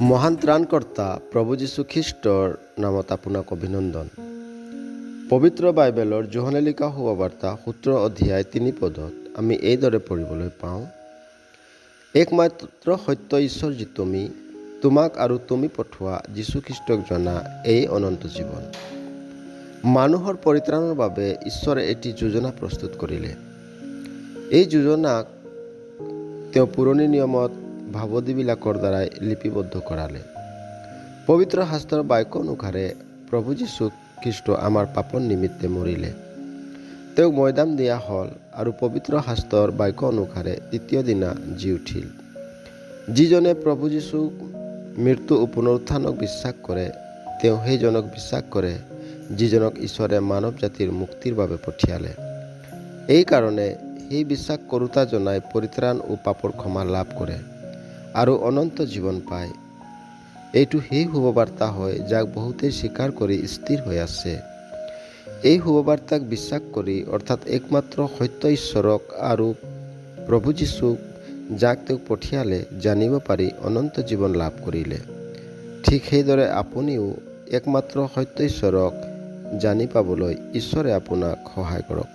মহান ত্ৰাণকৰ্তা প্ৰভু যীশু খ্ৰীষ্টৰ নামত আপোনাক অভিনন্দন। পবিত্ৰ বাইবেলৰ যোহনে লিখা শুভবাৰ্তা 17 অধ্যায় 3 পদত আমি এইদৰে পঢ়িবলৈ পাওঁ, একমাত্ৰ সত্য ঈশ্বৰ যি তোমাক আৰু তুমি পঠোৱা যীশুখ্ৰীষ্টক জনা এই অনন্ত জীৱন। মানুহৰ পৰিত্ৰাণৰ বাবে ঈশ্বৰে এটি যোজনা প্ৰস্তুত কৰিলে। এই যোজনাক তেওঁ পুৰণি নিয়মত ভাৱদিবিলাকৰ দ্বাৰাই লিপিবদ্ধ কৰালে। পবিত্ৰ শাস্ত্ৰৰ বাক্য অনুসাৰে প্ৰভু যীশু খ্ৰীষ্ট আমাৰ পাপৰ নিমিত্তে মৰিলে। তেওঁক মৈদাম দিয়া হ'ল আৰু পবিত্ৰ শাস্ত্ৰৰ বাক্য অনুসাৰে তৃতীয় দিনা জি উঠিল। যিজনে প্ৰভু যীশুক মৃত্যু ও পুনৰুত্থানক বিশ্বাস কৰে, তেওঁ সেইজনক বিশ্বাস কৰে যিজনক ঈশ্বৰে মানৱ জাতিৰ মুক্তিৰ বাবে পঠিয়ালে। এই কাৰণে সেই বিশ্বাস কৰোঁতাজনাই পৰিত্ৰাণ ও পাপৰ ক্ষমা লাভ কৰে আৰু অনন্ত জীৱন পায়। এইটো সেই শুভবাৰ্তা হয় যাক বহুতেই স্বীকাৰ কৰি স্থিৰ হৈ আছে। এই শুভবাৰ্তাক বিশ্বাস কৰি অৰ্থাৎ একমাত্ৰ সত্য ঈশ্বৰক আৰু প্ৰভু যীশুক যাক তেওঁক পঠিয়ালে জানিব পাৰি অনন্ত জীৱন লাভ কৰিলে। ঠিক সেইদৰে আপুনিও একমাত্ৰ সত্য ঈশ্বৰক জানি পাবলৈ ঈশ্বৰে আপোনাক সহায় কৰক।